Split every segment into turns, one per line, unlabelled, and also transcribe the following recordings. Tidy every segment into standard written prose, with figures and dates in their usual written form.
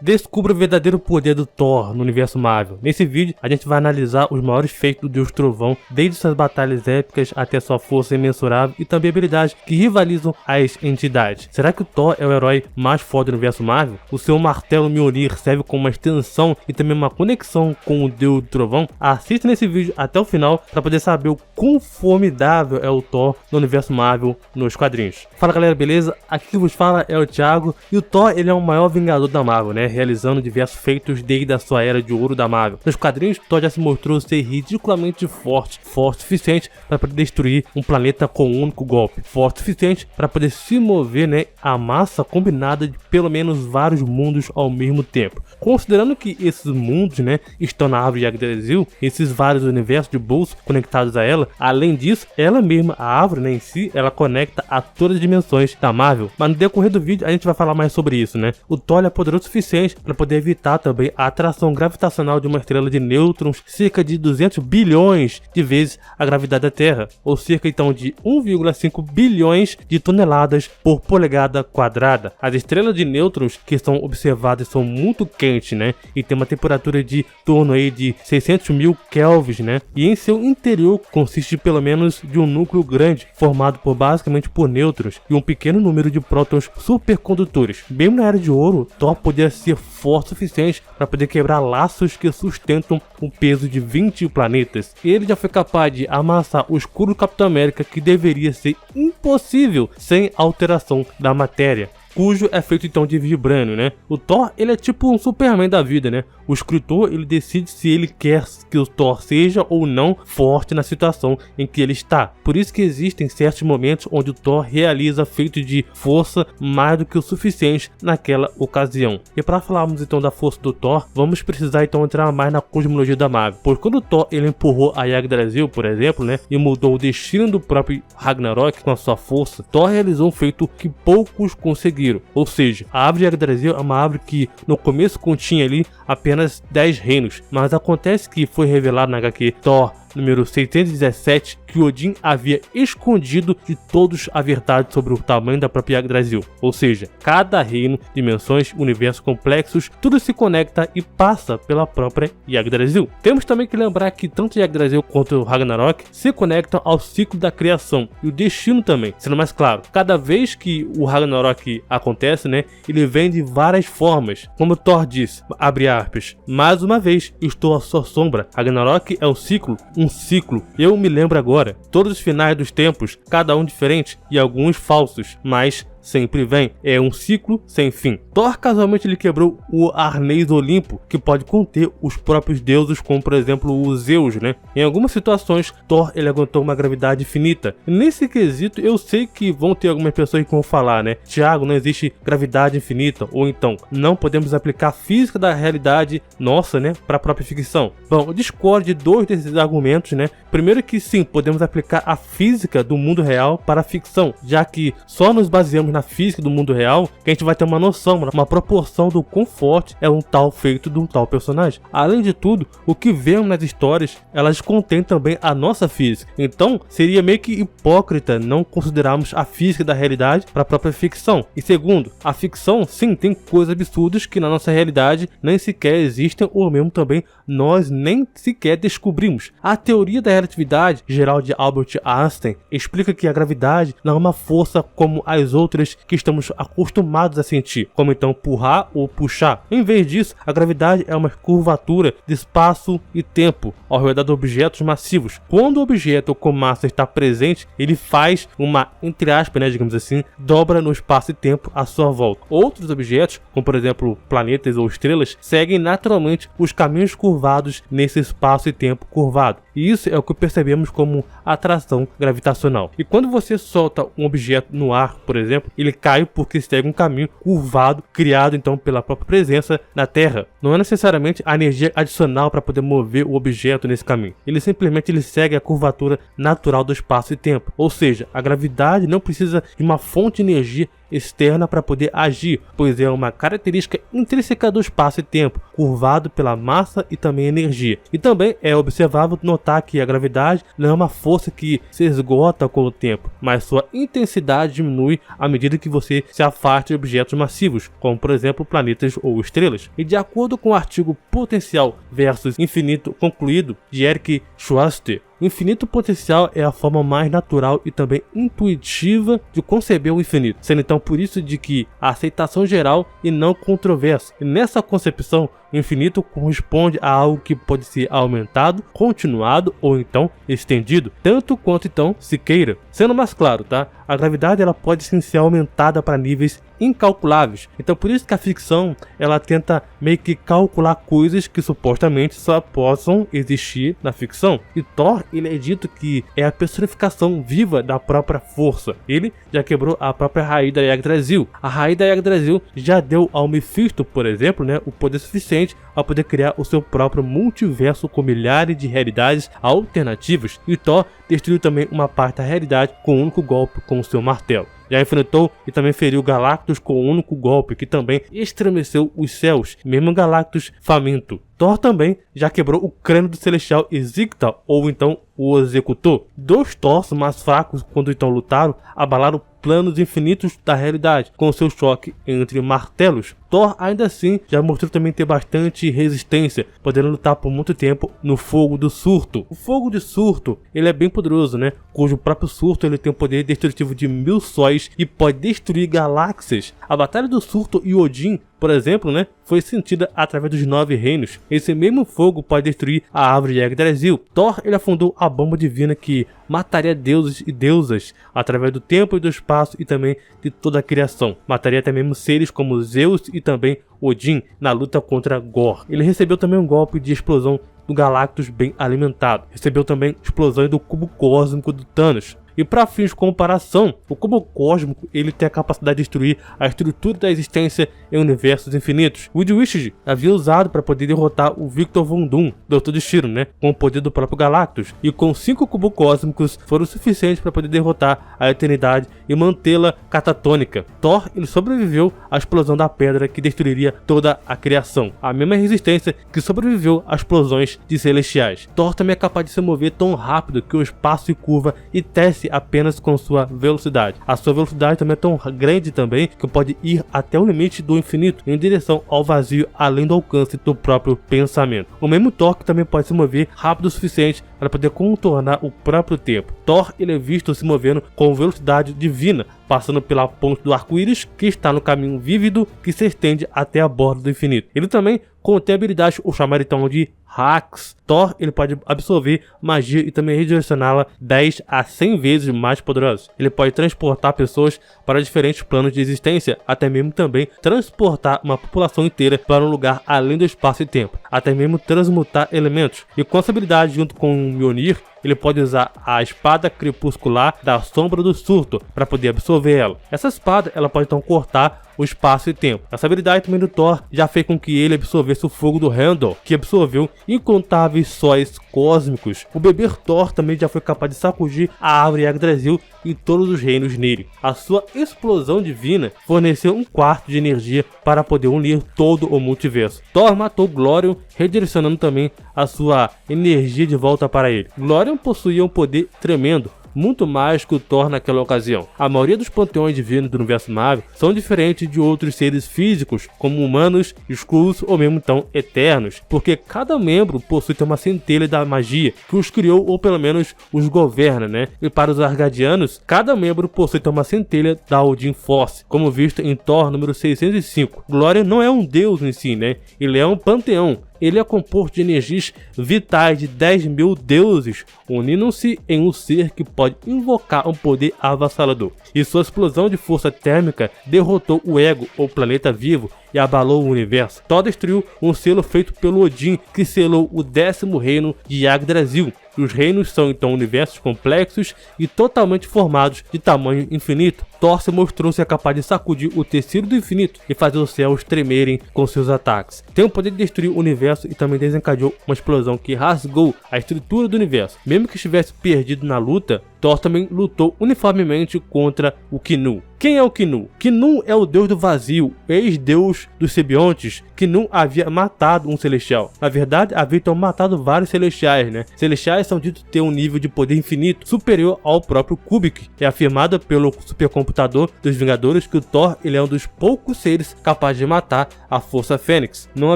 Descubra o verdadeiro poder do Thor no universo Marvel. Nesse vídeo, a gente vai analisar os maiores feitos do Deus Trovão, desde suas batalhas épicas até sua força imensurável e também habilidades que rivalizam as entidades. Será que o Thor é o herói mais forte do universo Marvel? O seu martelo Mjolnir serve como uma extensão e também uma conexão com o Deus do Trovão? Assista nesse vídeo até o final para poder saber o quão formidável é o Thor no universo Marvel nos quadrinhos. Fala galera, beleza? Aqui que vos fala é o Thiago e o Thor ele é o maior vingador da Marvel, né? Realizando diversos feitos desde a sua era de ouro da Marvel. Nos quadrinhos, Thor já se mostrou ser ridiculamente forte o suficiente para poder destruir um planeta com um único golpe, forte o suficiente para poder se mover, né, a massa combinada de pelo menos vários mundos ao mesmo tempo. Considerando que esses mundos, né, estão na árvore de Yggdrasil, esses vários universos de bolsos conectados a ela, além disso, ela mesma, a árvore, né, em si, ela conecta a todas as dimensões da Marvel. Mas no decorrer do vídeo a gente vai falar mais sobre isso, né? O Thor é poderoso o suficiente para poder evitar também a atração gravitacional de uma estrela de nêutrons cerca de 200 bilhões de vezes a gravidade da Terra, ou cerca então de 1,5 bilhões de toneladas por polegada quadrada. As estrelas de nêutrons que são observadas são muito quentes, né, e tem uma temperatura de torno aí de 600 mil kelvins, né, e em seu interior consiste pelo menos de um núcleo grande formado basicamente por nêutrons e um pequeno número de prótons supercondutores. Bem na Era de Ouro, Thor podia ser forte o suficiente para poder quebrar laços que sustentam o peso de 20 planetas. Ele já foi capaz de amassar o escudo do Capitão América, que deveria ser impossível sem alteração da matéria, cujo é feito então de vibrânio, né? O Thor, ele é tipo um Superman da vida, né? O escritor, ele decide se ele quer que o Thor seja ou não forte na situação em que ele está. Por isso que existem certos momentos onde o Thor realiza feitos de força mais do que o suficiente naquela ocasião. E para falarmos então da força do Thor, vamos precisar então entrar mais na cosmologia da Marvel. Pois quando o Thor, ele empurrou a Yggdrasil, por exemplo, né? E mudou o destino do próprio Ragnarok com a sua força, Thor realizou um feito que poucos conseguiram. Ou seja, a árvore de Yggdrasil é uma árvore que no começo continha ali apenas 10 reinos, mas acontece que foi revelado na HQ Thor número 617 que Odin havia escondido de todos a verdade sobre o tamanho da própria Yggdrasil. Ou seja, cada reino, dimensões, universos complexos, tudo se conecta e passa pela própria Yggdrasil. Temos também que lembrar que tanto Yggdrasil quanto o Ragnarok se conectam ao ciclo da criação e o destino também. Sendo mais claro, cada vez que o Ragnarok acontece, né, ele vem de várias formas. Como Thor disse, abre aspas, mais uma vez estou à sua sombra. Ragnarok é um ciclo, eu me lembro agora, todos os finais dos tempos, cada um diferente e alguns falsos, mas sempre vem, é um ciclo sem fim. Thor casualmente ele quebrou o arnês Olimpo, que pode conter os próprios deuses, como por exemplo o Zeus, né? Em algumas situações, Thor ele aguentou uma gravidade infinita. E nesse quesito, eu sei que vão ter algumas pessoas que vão falar, né? Thiago, não existe gravidade infinita, ou então, não podemos aplicar a física da realidade nossa, né, para a própria ficção. Bom, eu discordo de dois desses argumentos, né? Primeiro que sim, podemos aplicar a física do mundo real para a ficção, já que só nos baseamos na física do mundo real que a gente vai ter uma noção, uma proporção do quão forte é um tal feito de um tal personagem. Além de tudo, o que vemos nas histórias, elas contêm também a nossa física. Então, seria meio que hipócrita não considerarmos a física da realidade para a própria ficção. E segundo, a ficção sim tem coisas absurdas que na nossa realidade nem sequer existem, ou mesmo também nós nem sequer descobrimos. A teoria da relatividade geral de Albert Einstein explica que a gravidade não é uma força como as outras que estamos acostumados a sentir, como então empurrar ou puxar. Em vez disso, a gravidade é uma curvatura de espaço e tempo ao redor de objetos massivos. Quando o objeto com massa está presente, ele faz uma, entre aspas, né, digamos assim, dobra no espaço e tempo à sua volta. Outros objetos, como por exemplo planetas ou estrelas, seguem naturalmente os caminhos curvados nesse espaço e tempo curvado. E isso é o que percebemos como atração gravitacional. E quando você solta um objeto no ar, por exemplo, ele cai porque segue um caminho curvado, criado então pela própria presença na Terra. Não é necessariamente a energia adicional para poder mover o objeto nesse caminho. Ele simplesmente segue a curvatura natural do espaço e tempo. Ou seja, a gravidade não precisa de uma fonte de energia externa para poder agir, pois é uma característica intrínseca do espaço e tempo, curvado pela massa e também energia. E também é observável notar que a gravidade não é uma força que se esgota com o tempo, mas sua intensidade diminui à medida que você se afasta de objetos massivos, como por exemplo planetas ou estrelas. E de acordo com o artigo Potencial versus Infinito concluído de Eric Schwartz, o infinito potencial é a forma mais natural e também intuitiva de conceber o infinito, sendo então por isso de que a aceitação geral e não controversa. E nessa concepção, o infinito corresponde a algo que pode ser aumentado, continuado ou então estendido, tanto quanto então se queira. Sendo mais claro, tá? A gravidade ela pode sim ser aumentada para níveis incalculáveis. Então por isso que a ficção ela tenta meio que calcular coisas que supostamente só possam existir na ficção. E Thor, ele é dito que é a personificação viva da própria força. Ele já quebrou a própria raiz da Yggdrasil. A raiz da Yggdrasil já deu ao Mephisto, por exemplo, né, o poder suficiente a poder criar o seu próprio multiverso com milhares de realidades alternativas. E Thor destruiu também uma parte da realidade com um único golpe com o seu martelo. Já enfrentou e também feriu Galactus com um único golpe, que também estremeceu os céus, mesmo Galactus faminto. Thor também já quebrou o crânio do Celestial Ezequiel, ou então o Executor. Dois Thors mais fracos, quando então lutaram, abalaram planos infinitos da realidade, com seu choque entre martelos. Thor ainda assim já mostrou também ter bastante resistência, podendo lutar por muito tempo no fogo do surto. O fogo de surto, ele é bem poderoso, né? Cujo próprio surto ele tem o poder destrutivo de 1000 sóis e pode destruir galáxias. A batalha do surto e Odin, por exemplo, né, foi sentida através dos 9 reinos. Esse mesmo fogo pode destruir a árvore de Yggdrasil. Thor ele afundou a bomba divina que mataria deuses e deusas através do tempo e do espaço e também de toda a criação. Mataria até mesmo seres como Zeus e também Odin na luta contra Gorr. Ele recebeu também um golpe de explosão do Galactus bem alimentado. Recebeu também explosões do cubo cósmico do Thanos. E para fins de comparação, o cubo cósmico ele tem a capacidade de destruir a estrutura da existência em universos infinitos. O Reed Richards havia usado para poder derrotar o Victor Von Doom, Doutor Destino, né, com o poder do próprio Galactus. E com 5 cubos cósmicos foram suficientes para poder derrotar a eternidade e mantê-la catatônica. Thor ele sobreviveu à explosão da pedra que destruiria toda a criação, a mesma resistência que sobreviveu às explosões de celestiais. Thor também é capaz de se mover tão rápido que o espaço se curva e tece apenas com sua velocidade. A sua velocidade também é tão grande também que pode ir até o limite do infinito em direção ao vazio, além do alcance do próprio pensamento. O mesmo Thor também pode se mover rápido o suficiente para poder contornar o próprio tempo. Thor ele é visto se movendo com velocidade divina, passando pela ponte do arco-íris que está no caminho vívido que se estende até a borda do infinito. Ele também contém habilidades, ou chamar então de hacks. Thor ele pode absorver magia e também redirecioná-la 10 a 100 vezes mais poderosa. Ele pode transportar pessoas para diferentes planos de existência, até mesmo também transportar uma população inteira para um lugar além do espaço e tempo, até mesmo transmutar elementos. E com essa habilidade junto com o Mjolnir, ele pode usar a espada crepuscular da sombra do surto para poder absorver ela. Essa espada ela pode então cortar o espaço e tempo. Essa habilidade também do Thor já fez com que ele absorvesse o fogo do Heimdall, que absorveu incontáveis sóis cósmicos. O bebê Thor também já foi capaz de sacudir a árvore Yggdrasil e todos os reinos nele. A sua explosão divina forneceu 1/4 de energia para poder unir todo o multiverso. Thor matou Glorion, redirecionando também a sua energia de volta para ele. Glorion possuía um poder tremendo, muito mais que o Thor naquela ocasião. A maioria dos panteões divinos do universo Marvel são diferentes de outros seres físicos, como humanos, Skrulls ou mesmo então eternos, porque cada membro possui uma centelha da magia que os criou ou pelo menos os governa, né? E para os Asgardianos, cada membro possui uma centelha da Odin Force, como visto em Thor número 605. Glória não é um deus em si, né? Ele é um panteão. Ele é composto de energias vitais de 10.000 deuses, unindo-se em um ser que pode invocar um poder avassalador. E sua explosão de força térmica derrotou o Ego, ou planeta vivo, e abalou o universo. Thor destruiu um selo feito pelo Odin, que selou o 10º reino de Yggdrasil. Os reinos são então universos complexos e totalmente formados de tamanho infinito. Thor se mostrou ser capaz de sacudir o tecido do infinito e fazer os céus tremerem com seus ataques. Tem o poder de destruir o universo e também desencadeou uma explosão que rasgou a estrutura do universo. Mesmo que estivesse perdido na luta, Thor também lutou uniformemente contra o Knu. Quem é o Knu? Knu é o deus do vazio, ex-deus dos simbiontes. Knu havia matado um celestial. Na verdade, havia então matado vários celestiais, né? Celestiais são ditos ter um nível de poder infinito superior ao próprio Kubrick. É afirmado pelo supercomputador dos Vingadores que o Thor ele é um dos poucos seres capazes de matar a Força Fênix. Não é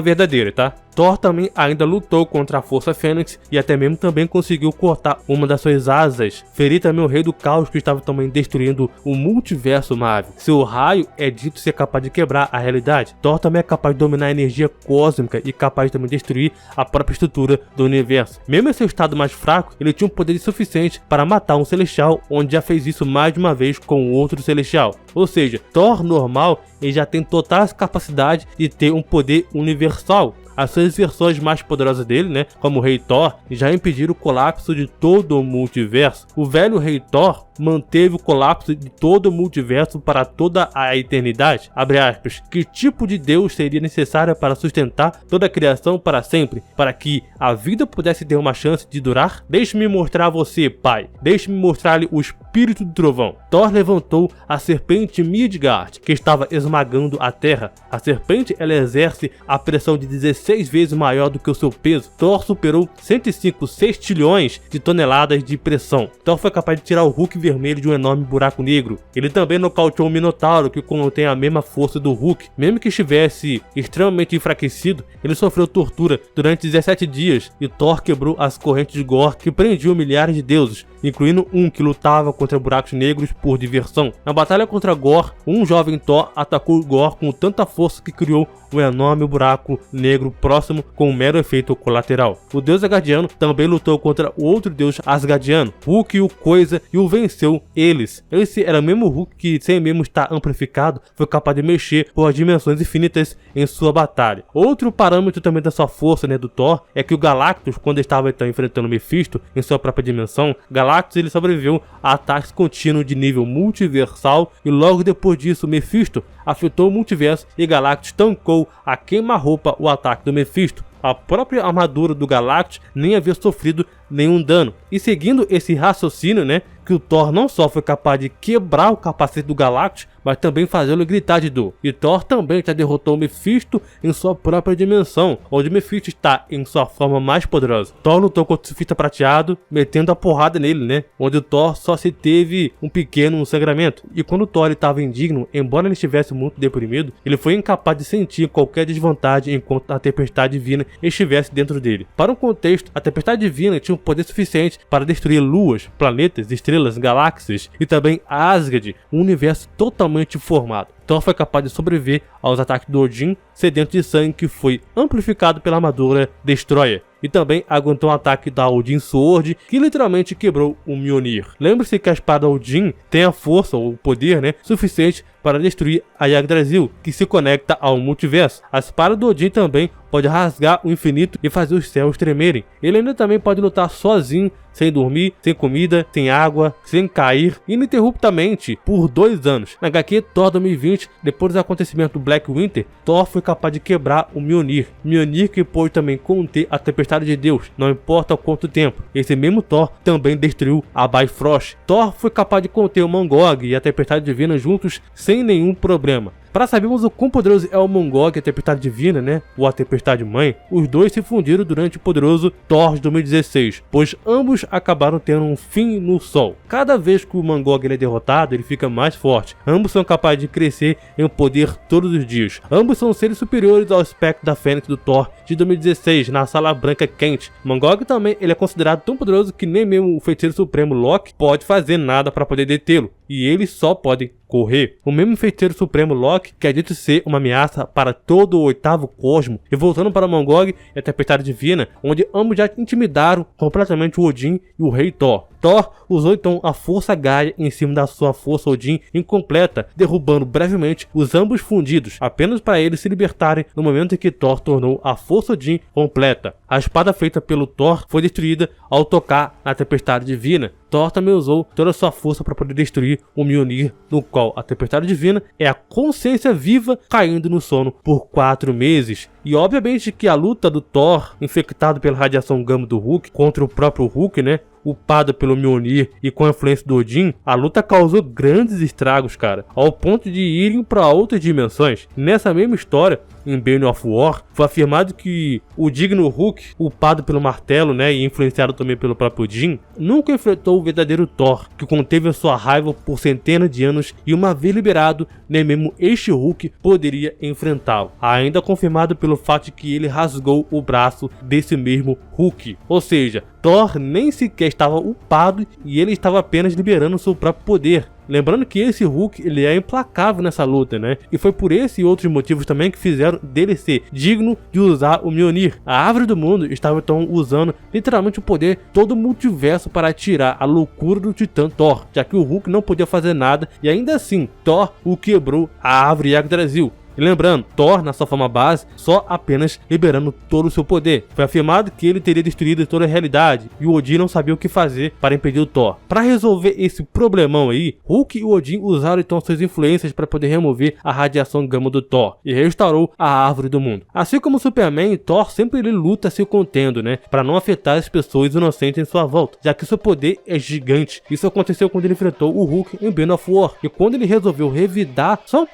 verdadeiro, tá? Thor também ainda lutou contra a Força Fênix e até mesmo também conseguiu cortar uma das suas asas. Ferir também o Rei do Caos, que estava também destruindo o multiverso Marvel. Seu raio é dito ser capaz de quebrar a realidade. Thor também é capaz de dominar a energia cósmica e capaz de também destruir a própria estrutura do universo. Mesmo em seu estado mais fraco, ele tinha um poder suficiente para matar um Celestial, onde já fez isso mais de uma vez com outro Celestial. Ou seja, Thor normal ele já tem total capacidade de ter um poder universal. As suas versões mais poderosas dele, né, como o Rei Thor, já impediram o colapso de todo o multiverso. O velho Rei Thor manteve o colapso de todo o multiverso para toda a eternidade. Abre aspas. Que tipo de Deus seria necessário para sustentar toda a criação para sempre, para que a vida pudesse ter uma chance de durar? Deixe-me mostrar a você, pai. Deixe-me mostrar-lhe o espírito do trovão. Thor levantou a serpente Midgard, que estava esmagando a terra. A serpente ela exerce a pressão de 16 vezes maior do que o seu peso. Thor superou 105 sextilhões de toneladas de pressão. Thor foi capaz de tirar o Hulk vermelho de um enorme buraco negro. Ele também nocauteou o Minotauro, que contém a mesma força do Hulk. Mesmo que estivesse extremamente enfraquecido, ele sofreu tortura durante 17 dias e Thor quebrou as correntes de Gorr que prendiam milhares de deuses, incluindo um que lutava contra buracos negros por diversão. Na batalha contra Gorr, um jovem Thor atacou Gorr com tanta força que criou um enorme buraco negro próximo com um mero efeito colateral. O deus Asgardiano também lutou contra o outro deus Asgardiano, Hulk o Coisa, e o venceu eles. Esse era o mesmo Hulk que, sem mesmo estar amplificado, foi capaz de mexer por dimensões infinitas em sua batalha. Outro parâmetro também da sua força, né, do Thor, é que o Galactus, quando estava então enfrentando Mephisto em sua própria dimensão, Galactus ele sobreviveu a ataques contínuos de nível multiversal e logo depois disso Mephisto afetou o multiverso e Galactus tancou a queima-roupa o ataque do Mephisto. A própria armadura do Galactus nem havia sofrido nenhum dano. E seguindo esse raciocínio, né, que o Thor não só foi capaz de quebrar o capacete do Galactus, mas também fazê-lo gritar de dor. E Thor também já derrotou o Mephisto em sua própria dimensão, onde Mephisto está em sua forma mais poderosa. Thor lutou contra o Surfista Prateado, metendo a porrada nele, né, onde o Thor só se teve um pequeno sangramento. E quando o Thor estava indigno, embora ele estivesse muito deprimido, ele foi incapaz de sentir qualquer desvantagem enquanto a tempestade divina estivesse dentro dele. Para um contexto, a tempestade divina tinha um poder suficiente para destruir luas, planetas, estrelas, galáxias e também Asgard, um universo totalmente formado. Thor foi capaz de sobreviver aos ataques do Odin, sedento de sangue, que foi amplificado pela armadura Destroyer. E também aguentou um ataque da Odin Sword, que literalmente quebrou o Mjolnir. Lembre-se que a espada Odin tem a força ou o poder, né, suficiente para destruir a Yggdrasil, que se conecta ao multiverso. A espada do Odin também pode rasgar o infinito e fazer os céus tremerem. Ele ainda também pode lutar sozinho, sem dormir, sem comida, sem água, sem cair, ininterruptamente por 2 anos. Na HQ Thor 2020, depois do acontecimento do Black Winter, Thor foi capaz de quebrar o Mjolnir. Mjolnir que pôde também conter a tempestade de Deus, não importa quanto tempo. Esse mesmo Thor também destruiu a Bifrost. Thor foi capaz de conter o Mangog e a tempestade divina juntos sem nenhum problema. Para sabermos o quão poderoso é o Mangog e a Tempestade Divina, né, ou a Tempestade Mãe, os dois se fundiram durante o poderoso Thor de 2016, pois ambos acabaram tendo um fim no Sol. Cada vez que o Mangog é derrotado, ele fica mais forte. Ambos são capazes de crescer em poder todos os dias. Ambos são seres superiores ao espectro da Fênix do Thor de 2016, na Sala Branca Quente. Mangog também ele é considerado tão poderoso que nem mesmo o Feiticeiro Supremo Loki pode fazer nada para poder detê-lo, e eles só podem correr. O mesmo Feiticeiro Supremo Loki, que é dito ser uma ameaça para todo o 8º cosmo. E voltando para Mangog e a Tempestade Divina, onde ambos já intimidaram completamente o Odin e o Rei Thor. Thor usou então a força Gaia em cima da sua força Odin incompleta, derrubando brevemente os ambos fundidos, apenas para eles se libertarem no momento em que Thor tornou a força Odin completa. A espada feita pelo Thor foi destruída ao tocar na Tempestade Divina. Thor também usou toda a sua força para poder destruir o Mjolnir, no qual a Tempestade Divina é a consciência viva caindo no sono por 4 meses. E obviamente que a luta do Thor, infectado pela radiação gama do Hulk, contra o próprio Hulk, né? upado pelo Mjolnir e com a influência do Odin, a luta causou grandes estragos, cara, ao ponto de irem para outras dimensões. Nessa mesma história, em Bane of War, foi afirmado que o digno Hulk, upado pelo martelo, né, e influenciado também pelo próprio Odin, nunca enfrentou o verdadeiro Thor, que conteve a sua raiva por centenas de anos e uma vez liberado, nem mesmo este Hulk poderia enfrentá-lo. Ainda confirmado pelo fato de que ele rasgou o braço desse mesmo Hulk, ou seja, Thor nem sequer estava upado e ele estava apenas liberando seu próprio poder. Lembrando que esse Hulk, ele é implacável nessa luta, né? E foi por esse e outros motivos também que fizeram dele ser digno de usar o Mjolnir. A Árvore do Mundo estava então usando literalmente o poder todo o multiverso para tirar a loucura do Titã Thor, já que o Hulk não podia fazer nada e ainda assim Thor o quebrou a Árvore Yggdrasil. E lembrando, Thor, na sua forma base, só apenas liberando todo o seu poder. Foi afirmado que ele teria destruído toda a realidade, e o Odin não sabia o que fazer para impedir o Thor. Para resolver esse problemão aí, Hulk e o Odin usaram então suas influências para poder remover a radiação gama do Thor, e restaurou a Árvore do Mundo. Assim como Superman, Thor sempre ele luta se contendo, né, para não afetar as pessoas inocentes em sua volta, já que seu poder é gigante. Isso aconteceu quando ele enfrentou o Hulk em Bane of War, e quando ele resolveu revidar só um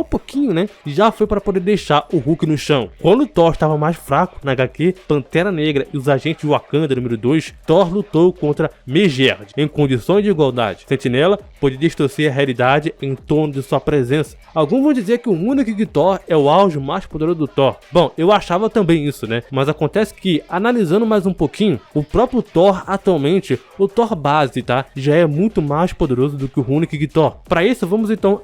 pouquinho, né? Já foi para poder deixar o Hulk no chão. Quando Thor estava mais fraco na HQ, Pantera Negra e os agentes de Wakanda número 2, Thor lutou contra Megerd em condições de igualdade. Sentinela pôde distorcer a realidade em torno de sua presença. Alguns vão dizer que o único Thor é o auge mais poderoso do Thor. Bom, eu achava também isso, né? Mas acontece que, analisando mais um pouquinho, o próprio Thor atualmente, o Thor base, tá? Já é muito mais poderoso do que o único Thor. Para isso, vamos então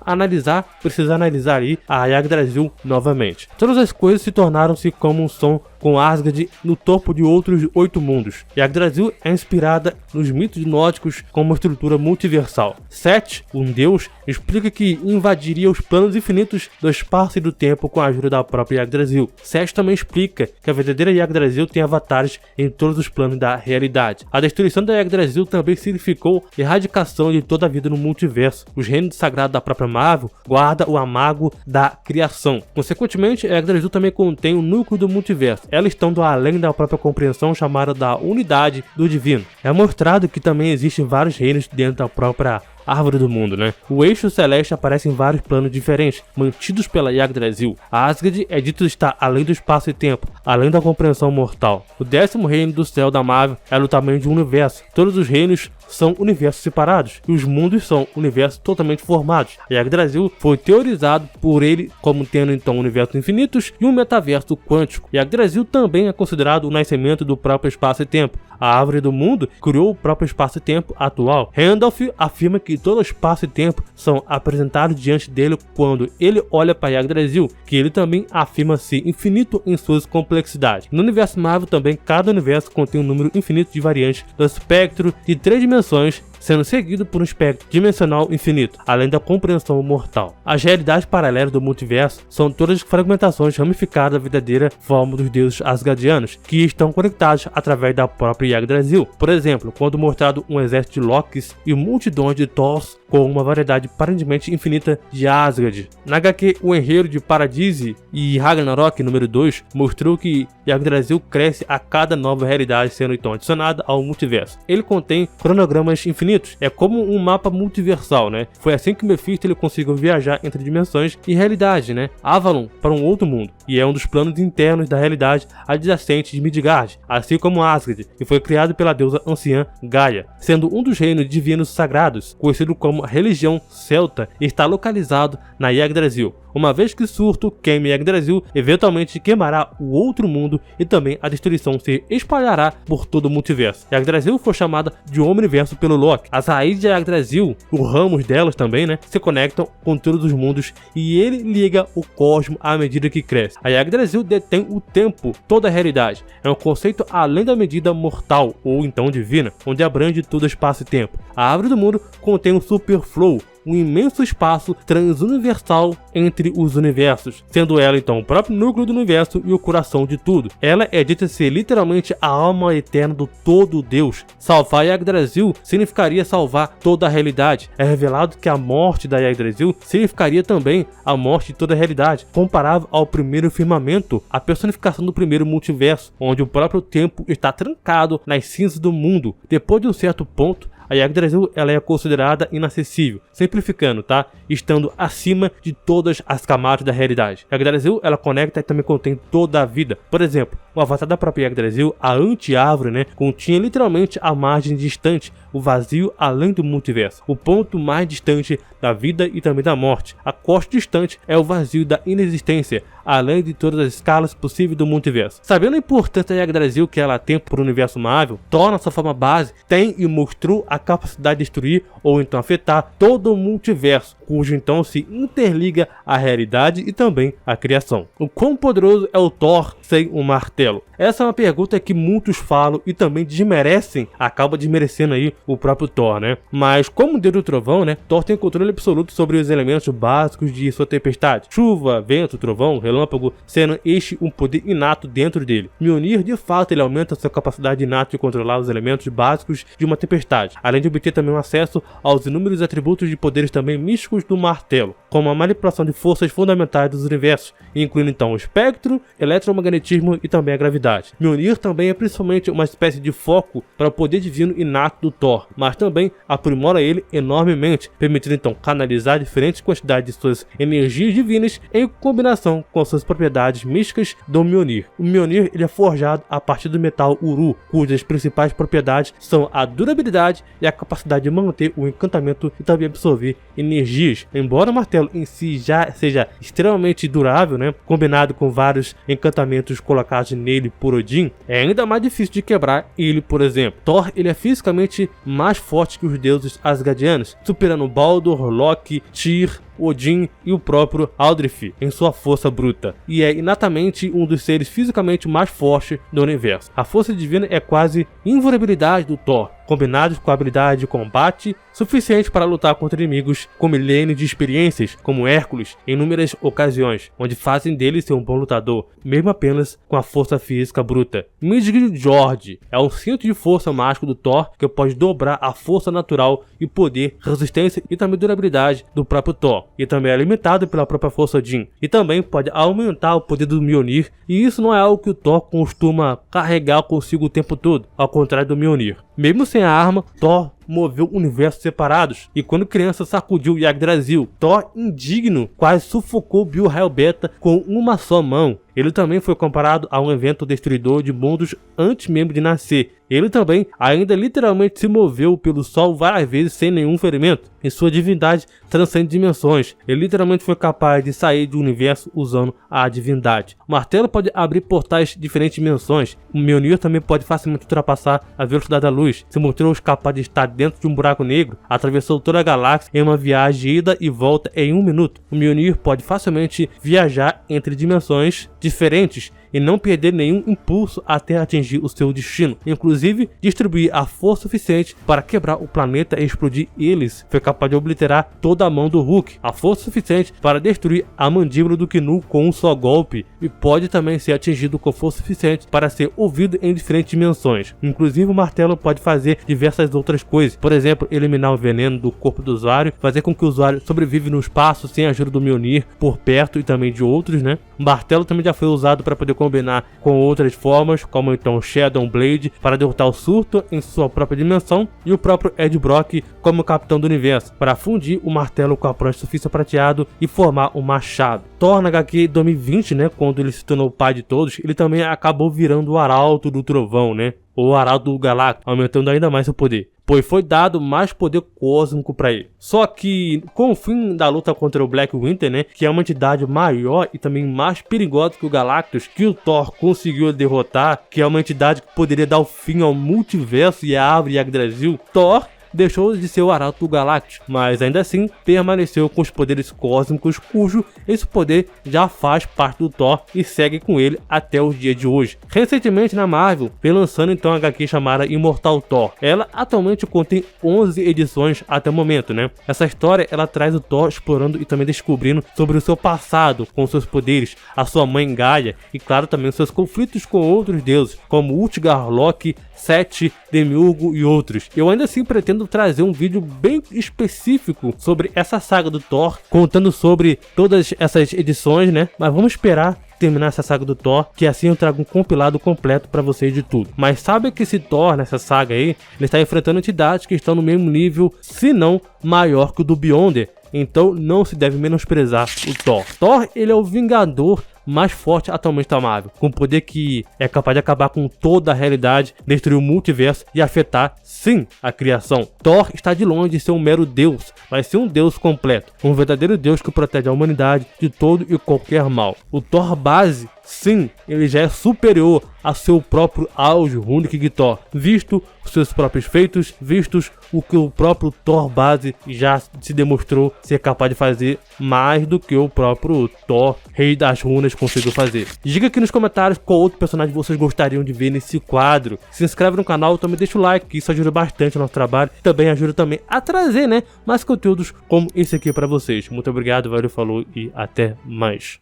precisar analisar aí a Yggdrasil novamente. Todas as coisas se tornaram-se como um som com Asgard no topo de outros 8 mundos. Yggdrasil é inspirada nos mitos nórdicos com uma estrutura multiversal. Set, um deus, explica que invadiria os planos infinitos do espaço e do tempo com a ajuda da própria Yggdrasil. Set também explica que a verdadeira Yggdrasil tem avatares em todos os planos da realidade. A destruição da Yggdrasil também significou a erradicação de toda a vida no multiverso. Os reinos sagrados da própria Marvel guarda o amago da criação. Consequentemente, a Yggdrasil também contém o núcleo do multiverso, ela estando além da própria compreensão chamada da unidade do divino. É mostrado que também existem vários reinos dentro da própria Árvore do Mundo, né? O eixo celeste aparece em vários planos diferentes, mantidos pela Yggdrasil. A Asgard é dito estar além do espaço e tempo, além da compreensão mortal. O 10º reino do céu da Marvel é o tamanho de um universo. Todos os reinos são universos separados, e os mundos são universos totalmente formados. A Yggdrasil foi teorizado por ele como tendo então universos infinitos e um metaverso quântico. Yggdrasil também é considerado o nascimento do próprio espaço e tempo. A Árvore do Mundo criou o próprio espaço e tempo atual. Randolph afirma que todo espaço e tempo são apresentados diante dele quando ele olha para Yggdrasil, que ele também afirma ser infinito em suas complexidades. No universo Marvel também, cada universo contém um número infinito de variantes do espectro de 3 dimensões, sendo seguido por um espectro dimensional infinito, além da compreensão mortal. As realidades paralelas do multiverso são todas fragmentações ramificadas da verdadeira forma dos deuses asgardianos, que estão conectados através da própria Yggdrasil. Por exemplo, quando mostrado um exército de Lokis e multidões de Thors com uma variedade aparentemente infinita de Asgard. Na HQ, o enredo de Paradise e Ragnarok número 2 mostrou que Yggdrasil cresce a cada nova realidade sendo então adicionada ao multiverso. Ele contém cronogramas infinitos, é como um mapa multiversal, né? Foi assim que Mephisto ele conseguiu viajar entre dimensões e realidade, né? Avalon para um outro mundo, e é um dos planos internos da realidade adjacente de Midgard, assim como Asgard, que foi criado pela deusa anciã Gaia, sendo um dos reinos divinos sagrados, conhecido como religião celta, está localizado na Yggdrasil. Uma vez que Surtur queime Yggdrasil, eventualmente queimará o outro mundo e também a destruição se espalhará por todo o multiverso. Yggdrasil foi chamada de Omniverso pelo Loki. As raízes de Yggdrasil, os ramos delas também, né, se conectam com todos os mundos e ele liga o cosmos à medida que cresce. A Yggdrasil detém o tempo, toda a realidade. É um conceito além da medida mortal ou então divina, onde abrange todo espaço e tempo. A Árvore do Mundo contém o Superflow, um imenso espaço transuniversal entre os universos, sendo ela então o próprio núcleo do universo e o coração de tudo. Ela é dita ser literalmente a alma eterna do todo Deus. Salvar Yggdrasil significaria salvar toda a realidade. É revelado que a morte da Yggdrasil significaria também a morte de toda a realidade, comparável ao primeiro firmamento, a personificação do primeiro multiverso, onde o próprio tempo está trancado nas cinzas do mundo. Depois de um certo ponto, a Yggdrasil ela é considerada inacessível, simplificando, tá? Estando acima de todas as camadas da realidade. A Yggdrasil ela conecta e também contém toda a vida. Por exemplo, o avatar da própria Yggdrasil, a anti-árvore, né, continha literalmente a margem distante, o vazio além do multiverso, o ponto mais distante da vida e também da morte. A costa distante é o vazio da inexistência, além de todas as escalas possíveis do multiverso. Sabendo a importância da Yggdrasil que ela tem para o universo Marvel, Thor, na sua forma base, tem e mostrou a capacidade de destruir ou então afetar todo o multiverso, cujo então se interliga à realidade e também à criação. O quão poderoso é o Thor sem um martelo? Essa é uma pergunta que muitos falam e também desmerecem, acaba desmerecendo aí o próprio Thor, né? Mas como Deus do Trovão, né, Thor tem controle absoluto sobre os elementos básicos de sua tempestade: chuva, vento, trovão, relâmpago, sendo este um poder inato dentro dele. Mjolnir, de fato, ele aumenta sua capacidade inata de controlar os elementos básicos de uma tempestade, além de obter também um acesso aos inúmeros atributos de poderes também místicos do martelo, como a manipulação de forças fundamentais dos universos, incluindo então o espectro, eletromagnetismo e também a gravidade. Mjolnir também é principalmente uma espécie de foco para o poder divino inato do Thor, mas também aprimora ele enormemente, permitindo então canalizar diferentes quantidades de suas energias divinas em combinação com suas propriedades místicas do Mjolnir. O Mjolnir ele é forjado a partir do metal Uru, cujas principais propriedades são a durabilidade e a capacidade de manter o encantamento e também absorver energias. Embora o martelo em si já seja extremamente durável, né, combinado com vários encantamentos colocados nele por Odin, é ainda mais difícil de quebrar ele, por exemplo. Thor ele é fisicamente mais forte que os deuses asgardianos, superando Baldur, Loki, Tyr, Odin e o próprio Aldrich em sua força bruta, e é inatamente um dos seres fisicamente mais fortes do universo. A força divina é quase invulnerabilidade do Thor, combinados com a habilidade de combate suficiente para lutar contra inimigos com milênios de experiências, como Hércules, em inúmeras ocasiões, onde fazem dele ser um bom lutador, mesmo apenas com a força física bruta. Midgard é um cinto de força mágico do Thor que pode dobrar a força natural e poder, resistência e também durabilidade do próprio Thor, e também é limitado pela própria força Odin, e também pode aumentar o poder do Mjolnir, e isso não é algo que o Thor costuma carregar consigo o tempo todo, ao contrário do Mjolnir. Mesmo sem a arma, Thor moveu universos separados, e quando criança sacudiu Yggdrasil, Thor, indigno, quase sufocou Bill Beta com uma só mão. Ele também foi comparado a um evento destruidor de mundos antes mesmo de nascer. Ele também ainda literalmente se moveu pelo sol várias vezes sem nenhum ferimento. E sua divindade transcende dimensões. Ele literalmente foi capaz de sair do universo usando a divindade. O martelo pode abrir portais de diferentes dimensões. O Mjolnir também pode facilmente ultrapassar a velocidade da luz. Se mostrou capaz de estar dentro de um buraco negro, atravessou toda a galáxia em uma viagem de ida e volta em 1 minuto. O Mjolnir pode facilmente viajar entre dimensões diferentes e não perder nenhum impulso até atingir o seu destino, inclusive distribuir a força suficiente para quebrar o planeta e explodir eles. Foi capaz de obliterar toda a mão do Hulk, a força suficiente para destruir a mandíbula do Knu com um só golpe, e pode também ser atingido com força suficiente para ser ouvido em diferentes dimensões. Inclusive o martelo pode fazer diversas outras coisas, por exemplo, eliminar o veneno do corpo do usuário, fazer com que o usuário sobreviva no espaço sem a ajuda do Mjolnir por perto e também de outros, né? O martelo também já foi usado para poder combinar com outras formas, como então Shadow Blade para derrotar o Surtur em sua própria dimensão, e o próprio Ed Brock como Capitão do Universo para fundir o martelo com a prancha surfista prateado e formar um machado. Thor na HQ 2020, né, quando ele se tornou o pai de todos, ele também acabou virando o Arauto do Trovão, né? O Arauto do Galactus, aumentando ainda mais seu poder, pois foi dado mais poder cósmico para ele. Só que com o fim da luta contra o Black Winter, né, que é uma entidade maior e também mais perigosa que o Galactus, que o Thor conseguiu derrotar, que é uma entidade que poderia dar o fim ao multiverso e à árvore Yggdrasil, Thor deixou de ser o Arauto Galáctico, mas ainda assim permaneceu com os poderes cósmicos, cujo esse poder já faz parte do Thor e segue com ele até os dias de hoje. Recentemente na Marvel, vem lançando então a HQ chamada Imortal Thor. Ela atualmente contém 11 edições até o momento, né? Essa história ela traz o Thor explorando e também descobrindo sobre o seu passado com seus poderes, a sua mãe Gaia e claro também os seus conflitos com outros deuses, como Utgar, Loki, Sete, Demiurgo e outros. Eu ainda assim pretendo trazer um vídeo bem específico sobre essa saga do Thor, contando sobre todas essas edições, né? Mas vamos esperar terminar essa saga do Thor, que assim eu trago um compilado completo pra vocês de tudo. Mas sabe que esse Thor, nessa saga aí, ele está enfrentando entidades que estão no mesmo nível, se não maior que o do Beyonder. Então não se deve menosprezar o Thor. Thor, ele é o Vingador mais forte atualmente da Marvel, com poder que é capaz de acabar com toda a realidade, destruir o multiverso e afetar, sim, a criação. Thor está de longe de ser um mero deus, vai ser um deus completo, um verdadeiro deus que protege a humanidade de todo e qualquer mal. O Thor base, sim, ele já é superior a seu próprio auge, Runic Thor, visto os seus próprios feitos, vistos o que o próprio Thor base já se demonstrou ser capaz de fazer mais do que o próprio Thor, Rei das Runas, conseguiu fazer. Diga aqui nos comentários qual outro personagem vocês gostariam de ver nesse quadro. Se inscreve no canal, também deixa o like, isso ajuda bastante o nosso trabalho. Também ajuda também a trazer, né, mais conteúdos como esse aqui para vocês. Muito obrigado, valeu, falou e até mais.